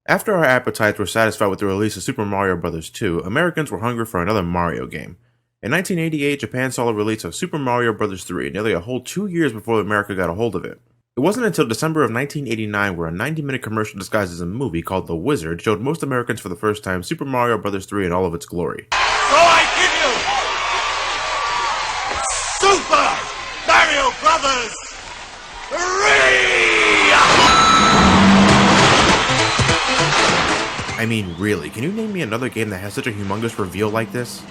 After our appetites were satisfied with the release of Super Mario Bros. 2, Americans were hungry for another Mario game. In 1988, Japan saw the release of Super Mario Bros. 3, nearly a whole 2 years before America got a hold of it. It wasn't until December of 1989 where a 90-minute commercial disguised as a movie called The Wizard showed most Americans for the first time Super Mario Bros. 3 in all of its glory. So I give you Super Mario Bros. 3! I mean, really, can you name me another game that has such a humongous reveal like this?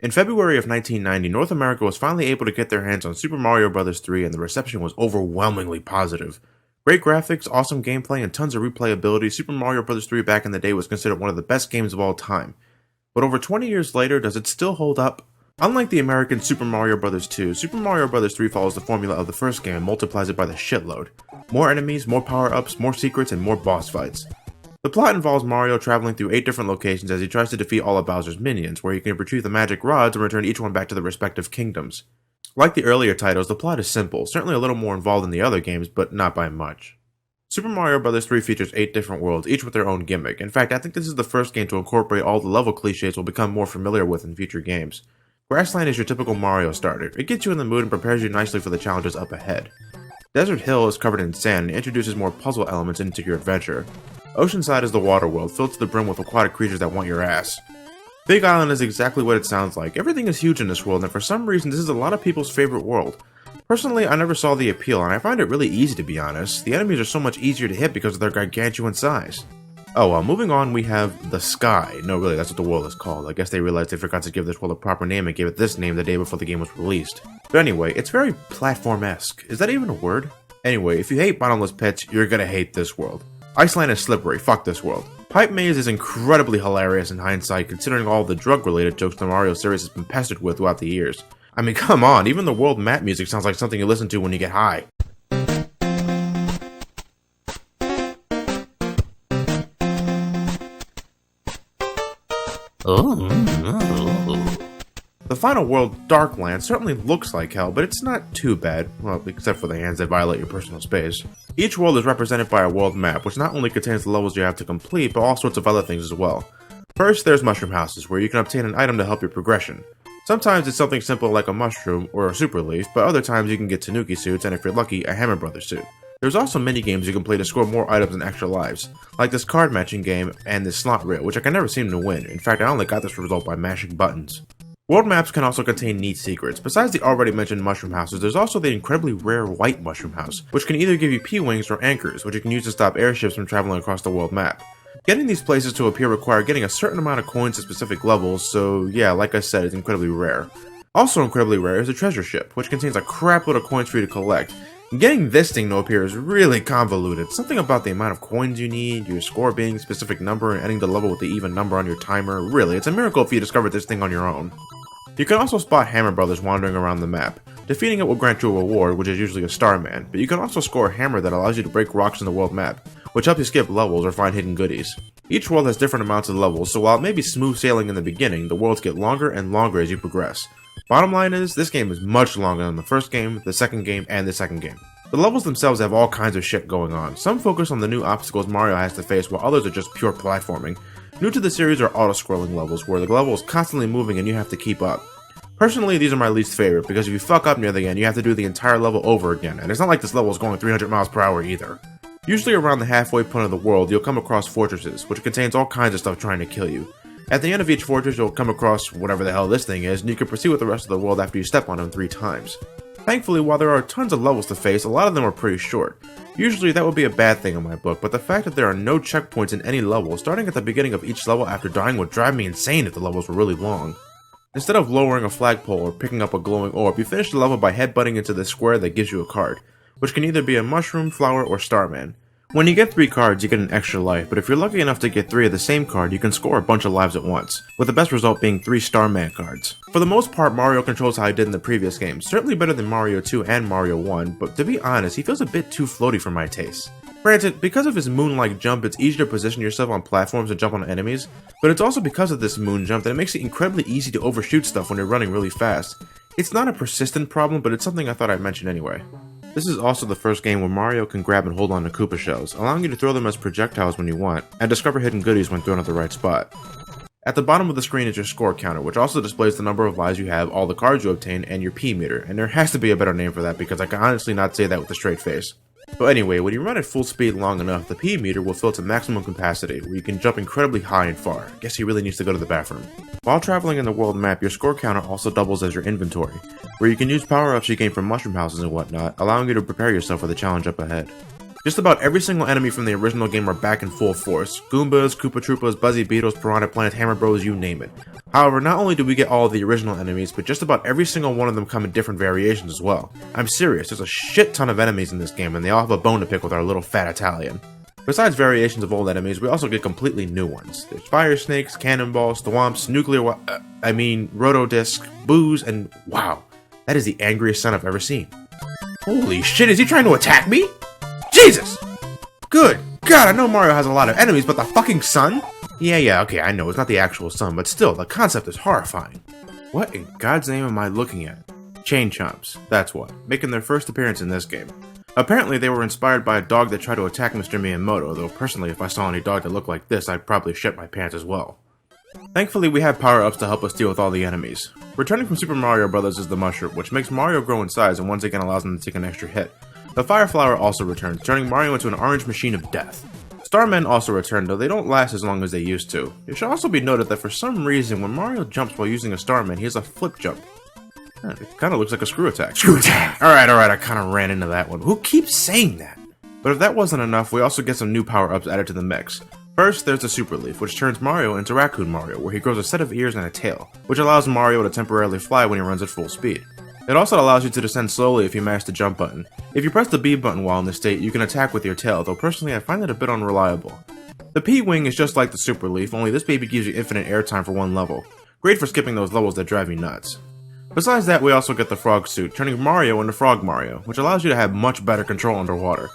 In February of 1990, North America was finally able to get their hands on Super Mario Bros. 3 and the reception was overwhelmingly positive. Great graphics, awesome gameplay, and tons of replayability, Super Mario Bros. 3 back in the day was considered one of the best games of all time. But over 20 years later, does it still hold up? Unlike the American Super Mario Bros. 2, Super Mario Bros. 3 follows the formula of the first game and multiplies it by the shitload. More enemies, more power-ups, more secrets, and more boss fights. The plot involves Mario traveling through 8 different locations as he tries to defeat all of Bowser's minions, where he can retrieve the magic rods and return each one back to their respective kingdoms. Like the earlier titles, the plot is simple, certainly a little more involved than the other games, but not by much. Super Mario Bros. 3 features 8 different worlds, each with their own gimmick. In fact, I think this is the first game to incorporate all the level cliches we'll become more familiar with in future games. Grassland is your typical Mario starter. It gets you in the mood and prepares you nicely for the challenges up ahead. Desert Hill is covered in sand and introduces more puzzle elements into your adventure. Oceanside is the water world, filled to the brim with aquatic creatures that want your ass. Big Island is exactly what it sounds like. Everything is huge in this world, and for some reason this is a lot of people's favorite world. Personally, I never saw the appeal, and I find it really easy to be honest. The enemies are so much easier to hit because of their gargantuan size. Oh well, moving on, we have The Sky. No, really, that's what the world is called. I guess they realized they forgot to give this world a proper name and gave it this name the day before the game was released. But anyway, it's very platform-esque. Is that even a word? Anyway, if you hate bottomless pits, you're gonna hate this world. Iceland is slippery, fuck this world. Pipe Maze is incredibly hilarious in hindsight, considering all the drug-related jokes the Mario series has been pestered with throughout the years. I mean, come on, even the world map music sounds like something you listen to when you get high. The final world, Darkland, certainly looks like hell, but it's not too bad, well, except for the hands that violate your personal space. Each world is represented by a world map, which not only contains the levels you have to complete, but all sorts of other things as well. First, there's mushroom houses, where you can obtain an item to help your progression. Sometimes it's something simple like a mushroom or a super leaf, but other times you can get Tanuki suits, and if you're lucky, a Hammer Brothers suit. There's also mini-games you can play to score more items and extra lives, like this card matching game and this slot reel, which I can never seem to win. In fact, I only got this result by mashing buttons. World maps can also contain neat secrets. Besides the already mentioned mushroom houses, there's also the incredibly rare white mushroom house, which can either give you P-wings or anchors, which you can use to stop airships from traveling across the world map. Getting these places to appear require getting a certain amount of coins to specific levels, so yeah, like I said, it's incredibly rare. Also incredibly rare is the treasure ship, which contains a crap load of coins for you to collect. Getting this thing to appear is really convoluted. Something about the amount of coins you need, your score being a specific number, and ending the level with the even number on your timer. Really, it's a miracle if you discovered this thing on your own. You can also spot Hammer Brothers wandering around the map. Defeating it will grant you a reward, which is usually a Starman, but you can also score a hammer that allows you to break rocks in the world map, which helps you skip levels or find hidden goodies. Each world has different amounts of levels, so while it may be smooth sailing in the beginning, the worlds get longer and longer as you progress. Bottom line is, this game is much longer than the first game, the second game, and the second game. The levels themselves have all kinds of shit going on. Some focus on the new obstacles Mario has to face, while others are just pure platforming. New to the series are auto-scrolling levels, where the level is constantly moving and you have to keep up. Personally, these are my least favorite, because if you fuck up near the end, you have to do the entire level over again, and it's not like this level is going 300 miles per hour either. Usually around the halfway point of the world, you'll come across fortresses, which contains all kinds of stuff trying to kill you. At the end of each fortress, you'll come across whatever the hell this thing is, and you can proceed with the rest of the world after you step on them 3 times. Thankfully, while there are tons of levels to face, a lot of them are pretty short. Usually that would be a bad thing in my book, but the fact that there are no checkpoints in any level, starting at the beginning of each level after dying would drive me insane if the levels were really long. Instead of lowering a flagpole or picking up a glowing orb, you finish the level by headbutting into the square that gives you a card, which can either be a mushroom, flower, or Starman. When you get 3 cards, you get an extra life, but if you're lucky enough to get 3 of the same card, you can score a bunch of lives at once, with the best result being 3 Starman cards. For the most part, Mario controls how he did in the previous games, certainly better than Mario 2 and Mario 1, but to be honest, he feels a bit too floaty for my taste. Granted, because of his moon-like jump, it's easier to position yourself on platforms and jump on enemies, but it's also because of this moon jump that it makes it incredibly easy to overshoot stuff when you're running really fast. It's not a persistent problem, but it's something I thought I'd mention anyway. This is also the first game where Mario can grab and hold on to Koopa shells, allowing you to throw them as projectiles when you want, and discover hidden goodies when thrown at the right spot. At the bottom of the screen is your score counter, which also displays the number of lives you have, all the cards you obtain, and your P meter, and there has to be a better name for that because I can honestly not say that with a straight face. But anyway, when you run at full speed long enough, the P meter will fill to maximum capacity, where you can jump incredibly high and far. Guess he really needs to go to the bathroom. While traveling in the world map, your score counter also doubles as your inventory, where you can use power-ups you gain from mushroom houses and whatnot, allowing you to prepare yourself for the challenge up ahead. Just about every single enemy from the original game are back in full force. Goombas, Koopa Troopas, Buzzy Beetles, Piranha Plants, Hammer Bros, you name it. However, not only do we get all of the original enemies, but just about every single one of them come in different variations as well. I'm serious, there's a shit ton of enemies in this game, and they all have a bone to pick with our little fat Italian. Besides variations of old enemies, we also get completely new ones. There's fire snakes, cannonballs, thwomps, rotodisc, boos, and wow, that is the angriest sun I've ever seen. Holy shit, is he trying to attack me? Jesus! Good God, I know Mario has a lot of enemies, but the fucking sun? Yeah, okay, I know, it's not the actual sun, but still, the concept is horrifying. What in God's name am I looking at? Chain Chomps, that's what, making their first appearance in this game. Apparently, they were inspired by a dog that tried to attack Mr. Miyamoto, though personally, if I saw any dog that looked like this, I'd probably shit my pants as well. Thankfully, we have power-ups to help us deal with all the enemies. Returning from Super Mario Bros. Is the mushroom, which makes Mario grow in size and once again allows him to take an extra hit. The Fire Flower also returns, turning Mario into an orange machine of death. Starmen also return, though they don't last as long as they used to. It should also be noted that for some reason, when Mario jumps while using a Starman, he has a flip jump. It kinda looks like a screw attack. Screw attack! Alright, I kinda ran into that one. Who keeps saying that? But if that wasn't enough, we also get some new power-ups added to the mix. First, there's the Super Leaf, which turns Mario into Raccoon Mario, where he grows a set of ears and a tail, which allows Mario to temporarily fly when he runs at full speed. It also allows you to descend slowly if you mash the jump button. If you press the B button while in this state, you can attack with your tail, though personally I find it a bit unreliable. The P-Wing is just like the Super Leaf, only this baby gives you infinite airtime for one level. Great for skipping those levels that drive you nuts. Besides that, we also get the Frog Suit, turning Mario into Frog Mario, which allows you to have much better control underwater.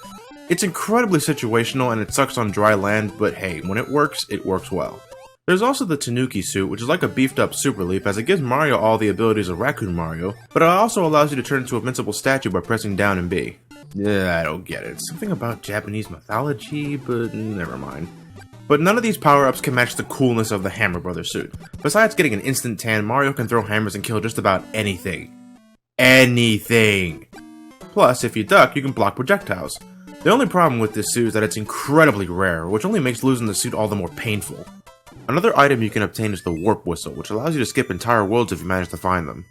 It's incredibly situational and it sucks on dry land, but hey, when it works well. There's also the Tanuki suit, which is like a beefed up Super Leaf as it gives Mario all the abilities of Raccoon Mario, but it also allows you to turn into a invincible statue by pressing down and B. Yeah, I don't get it. Something about Japanese mythology, but never mind. But none of these power-ups can match the coolness of the Hammer Brothers suit. Besides getting an instant tan, Mario can throw hammers and kill just about anything. Anything! Plus, if you duck, you can block projectiles. The only problem with this suit is that it's incredibly rare, which only makes losing the suit all the more painful. Another item you can obtain is the Warp Whistle, which allows you to skip entire worlds if you manage to find them.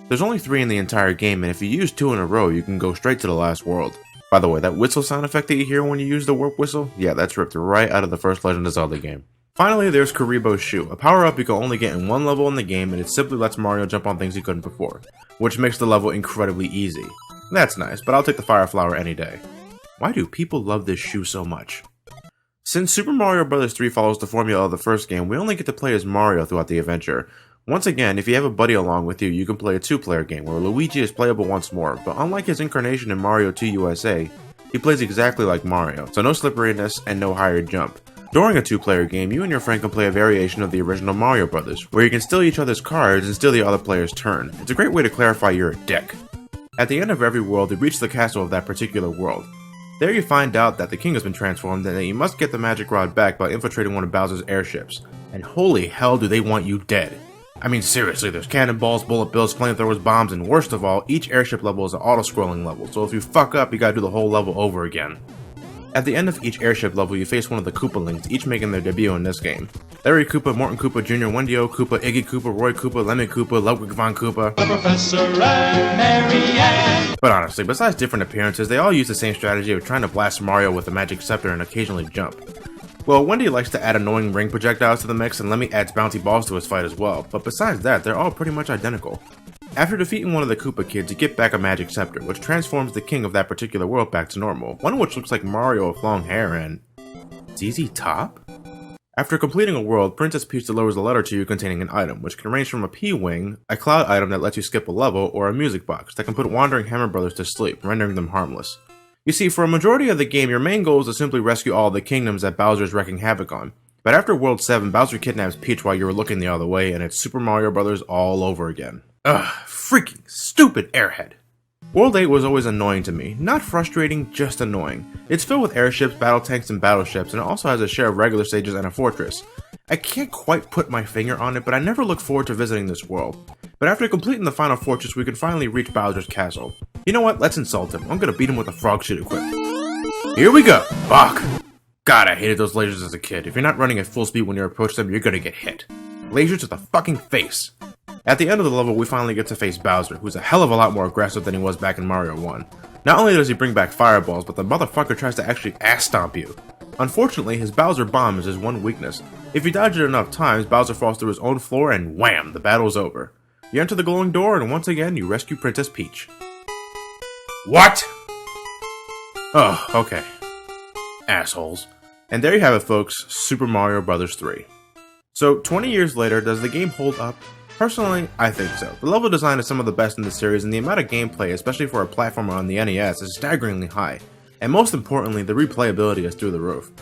There's only 3 in the entire game, and if you use 2 in a row, you can go straight to the last world. By the way, that whistle sound effect that you hear when you use the Warp Whistle, yeah, that's ripped right out of the first Legend of Zelda game. Finally, there's Kuribo's Shoe, a power-up you can only get in one level in the game, and it simply lets Mario jump on things he couldn't before, which makes the level incredibly easy. That's nice, but I'll take the Fire Flower any day. Why do people love this shoe so much? Since Super Mario Bros. 3 follows the formula of the first game, we only get to play as Mario throughout the adventure. Once again, if you have a buddy along with you, you can play a 2-player game where Luigi is playable once more, but unlike his incarnation in Mario 2 USA, he plays exactly like Mario, so no slipperiness and no higher jump. During a 2-player game, you and your friend can play a variation of the original Mario Bros., where you can steal each other's cards and steal the other player's turn. It's a great way to clarify you're a dick. At the end of every world, you reach the castle of that particular world. There you find out that the king has been transformed and that you must get the magic rod back by infiltrating one of Bowser's airships. And holy hell do they want you dead. I mean seriously, there's cannonballs, bullet bills, flamethrowers, bombs, and worst of all, each airship level is an auto-scrolling level, so if you fuck up, you gotta do the whole level over again. At the end of each airship level, you face one of the Koopalings, each making their debut in this game. Larry Koopa, Morton Koopa Jr., Wendy-O Koopa, Iggy Koopa, Roy Koopa, Lemon Koopa, Ludwig von Koopa, Professor and Mary Ann. But honestly, besides different appearances, they all use the same strategy of trying to blast Mario with the magic scepter and occasionally jump. Well, Wendy likes to add annoying ring projectiles to the mix, and Lemmy adds bouncy balls to his fight as well, but besides that, they're all pretty much identical. After defeating one of the Koopa kids, you get back a magic scepter, which transforms the king of that particular world back to normal, one which looks like Mario with long hair and... ZZ Top? After completing a world, Princess Peach delivers a letter to you containing an item, which can range from a P-Wing, a cloud item that lets you skip a level, or a music box that can put wandering Hammer Brothers to sleep, rendering them harmless. You see, for a majority of the game, your main goal is to simply rescue all the kingdoms that Bowser is wreaking havoc on. But after World 7, Bowser kidnaps Peach while you were looking the other way, and it's Super Mario Bros. All over again. Ugh, freaking stupid airhead. World 8 was always annoying to me. Not frustrating, just annoying. It's filled with airships, battle tanks, and battleships, and it also has a share of regular stages and a fortress. I can't quite put my finger on it, but I never look forward to visiting this world. But after completing the final fortress, we can finally reach Bowser's castle. You know what? Let's insult him. I'm gonna beat him with a frog shit equipped. Here we go! Fuck! God, I hated those lasers as a kid. If you're not running at full speed when you approach them, you're gonna get hit. Lasers to the fucking face. At the end of the level, we finally get to face Bowser, who's a hell of a lot more aggressive than he was back in Mario 1. Not only does he bring back fireballs, but the motherfucker tries to actually ass stomp you. Unfortunately, his Bowser bomb is his one weakness. If you dodge it enough times, Bowser falls through his own floor and wham, the battle's over. You enter the glowing door and once again, you rescue Princess Peach. What? Oh, okay. Assholes. And there you have it, folks, Super Mario Bros. 3. So, 20 years later, does the game hold up? Personally, I think so. The level design is some of the best in the series, and the amount of gameplay, especially for a platformer on the NES, is staggeringly high. And most importantly, the replayability is through the roof.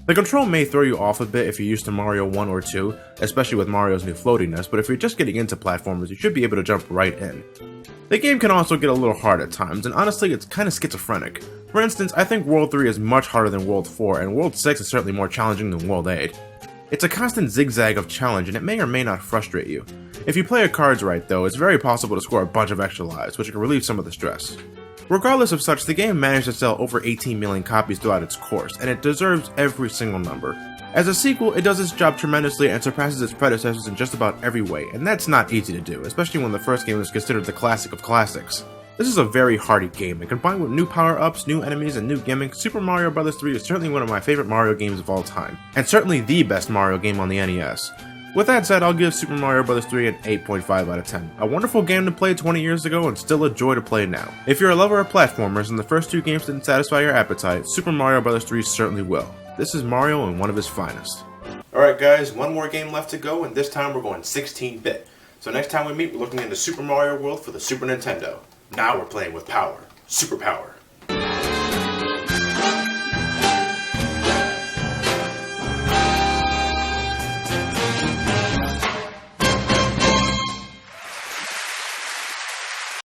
The control may throw you off a bit if you're used to Mario 1 or 2, especially with Mario's new floatiness, but if you're just getting into platformers, you should be able to jump right in. The game can also get a little hard at times, and honestly, it's kinda schizophrenic. For instance, I think World 3 is much harder than World 4, and World 6 is certainly more challenging than World 8. It's a constant zigzag of challenge, and it may or may not frustrate you. If you play your cards right, though, it's very possible to score a bunch of extra lives, which can relieve some of the stress. Regardless of such, the game managed to sell over 18 million copies throughout its course, and it deserves every single number. As a sequel, it does its job tremendously and surpasses its predecessors in just about every way, and that's not easy to do, especially when the first game is considered the classic of classics. This is a very hearty game, and combined with new power-ups, new enemies, and new gimmicks, Super Mario Bros. 3 is certainly one of my favorite Mario games of all time, and certainly the best Mario game on the NES. With that said, I'll give Super Mario Bros. 3 an 8.5 out of 10. A wonderful game to play 20 years ago and still a joy to play now. If you're a lover of platformers and the first two games didn't satisfy your appetite, Super Mario Bros. 3 certainly will. This is Mario in one of his finest. Alright guys, one more game left to go, and this time we're going 16-bit. So next time we meet, we're looking into Super Mario World for the Super Nintendo. Now we're playing with power. Superpower.